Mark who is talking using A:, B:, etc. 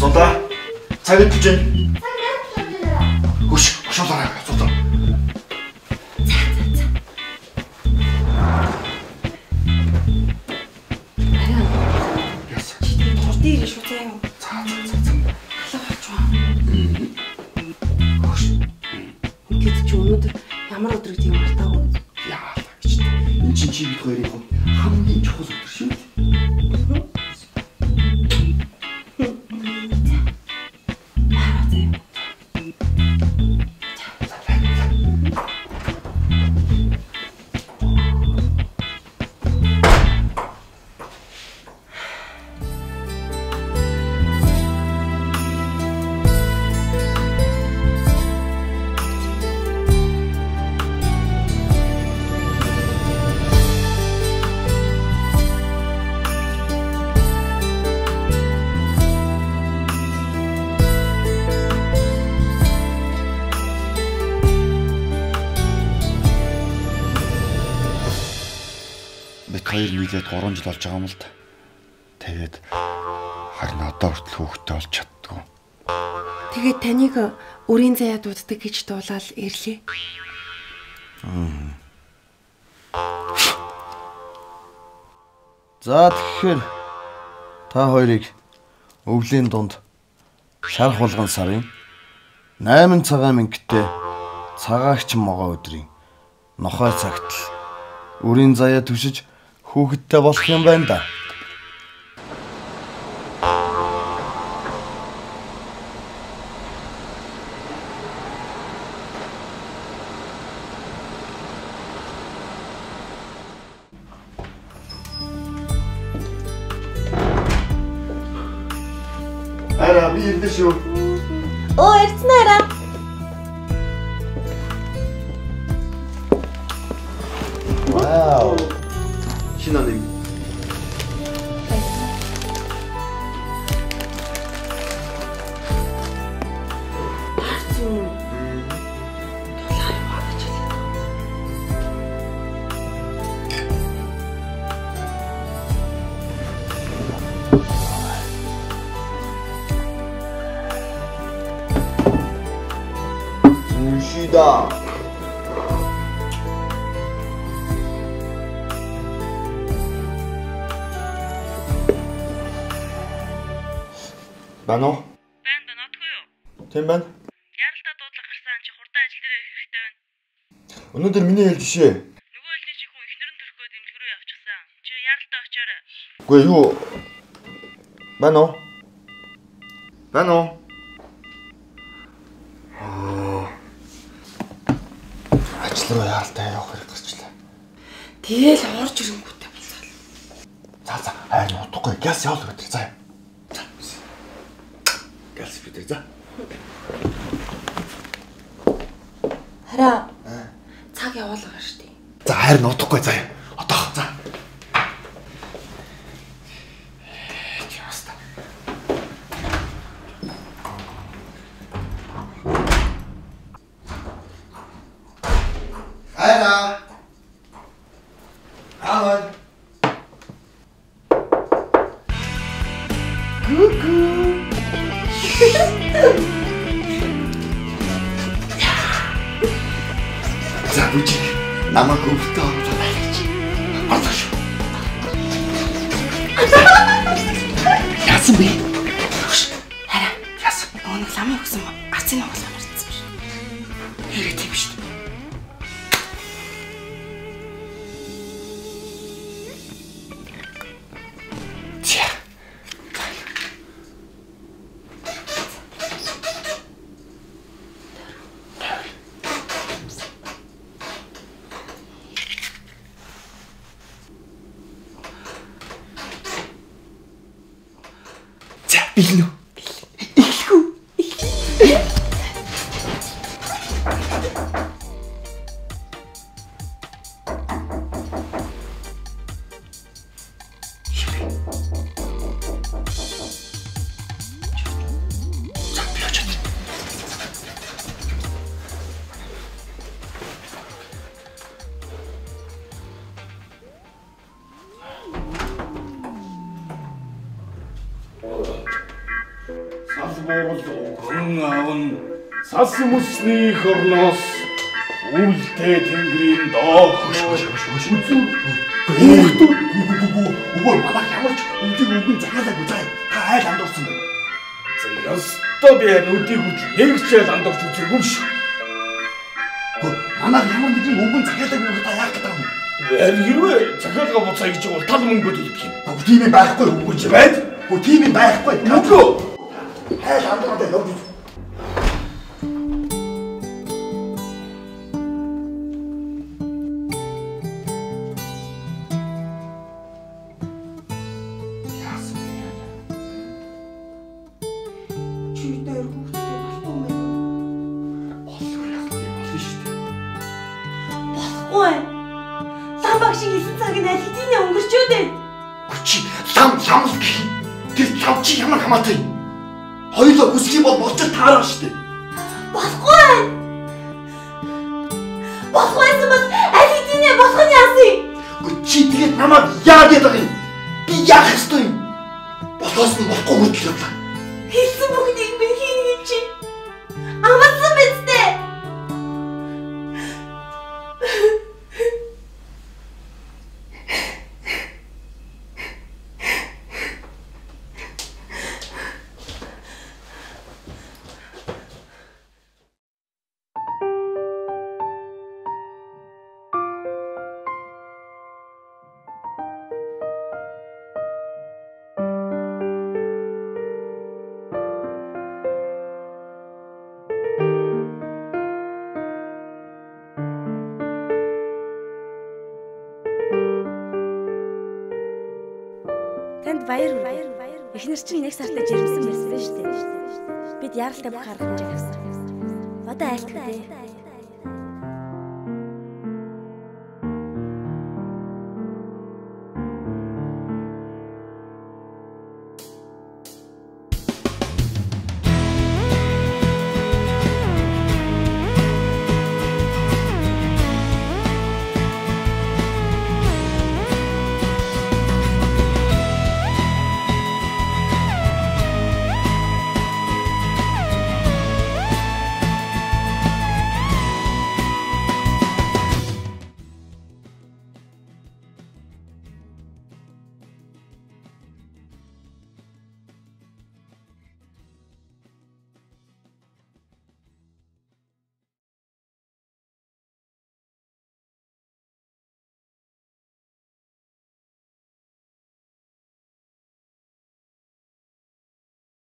A: Зулаа. Цаг идэж байна. Хөш, хошоолаа. Зулаа.
B: Дээр шүү заяа. Ингээд ч өнөөдөр ямар өдрийг тийм мартаагүй.
A: Яалаа гэж. Энд чинь чи бид хоёрын хувьд хамгийн чухал өдөр шүү дээ. Хоёр нийлээд 3 жил болж байгаа юм л да. Тэгээд харин одоо хүртэл хүүхдтэй болж чаддгүй.
B: Тэгээд таныг өрийн заяа дууддаг гэж дуулаад ирлээ.
C: За тэгэхээр та хоёрыг өвлийн дунд шарх болгон сарын 8 цагаан минуттай цагаагч могоо өдрийн нохой цагт л өрийн заяа түшиж хүүхэдтэй болох юм байна да.
A: Ара би ирдэ шүү.
B: Оо ирцнээраа.
A: Вау. 신하님.
C: 무시다.
A: Байна уу?
D: Байна надгүй юу?
A: Тийм байна.
D: Яралтай дуудлага гарсан чи хурдан ажил дээр ирэх хэрэгтэй байна.
A: Өнөөдөр миний хэлж шээ.
D: Нөгөө хэлний чи хүн ихнэр нь төрөхөө дэмжлэг рүү явчихсан. Чи яралтай очиорой.
A: Үгүй юу? Байна уу? Байна уу? Ажил руу яралтай явах хэрэг гарчлаа.
B: Тэгэл орж ирэнгүүтээ болцоо.
A: За хайр утгагүй газ явал гэдэг. За. Газ бидэг за.
B: Хараа. Цаг явуулгаа штий.
A: За хайр утгагүй заа. Одоо за. Хайра. Аавар. Ку-ку. За бүжиг намайг өвдөө оруулаад гэж. Болоо шүү. Яасан бэ?
B: Хараа.
A: Яасан?
B: Өнөө ламын өгсөн арцын оголоо марцсан биш. Хэрэг тийм шүү дээ.
A: Илнү. Илгүй.
E: бол өнгөн авна. Сас мөсний хорноос үлдээ тэнгэрийн доох үзүү. Өвөө манай ямарч өвдийг захиалаагүй заа. Та айл андуурсан байна. За ёстой би өвдийг нэг ч айл андуурч үзэргүй шүү.
C: Манай ямар нэгэн өвгөн захиалаагүй та яах гэдэг юм?
E: Хэрвээ захиалгаа буцаа гэж бол тал мөнгөд өгөх юм.
C: Тийм юм байхгүй үгүй ч байд. Тийм юм байхгүй.
E: Үгүй.
C: Айл андуураад явж.
A: Чи ямар хамаатай. Хоёулаа хүсчих бол болчих таарах штеп.
B: Болохгүй. Болохгүй бас алидинэ болох нь яасан?
A: Чи тэгээд намайг яа гэдэг юм? Би яах ёстой юм? Болохоос нь болохгүй хөдөл явлаа.
B: Хийсэн бүгдийг би хийнэ чи. Амарсан биз дээ.
F: Танд баяр хүргэе. Эхнэр чинь нэг сартаа жирэмсэн байсан шүү дээ. Бид яралтай бүх арга хэмжээг авсан. Одоо айлтгүй дээ.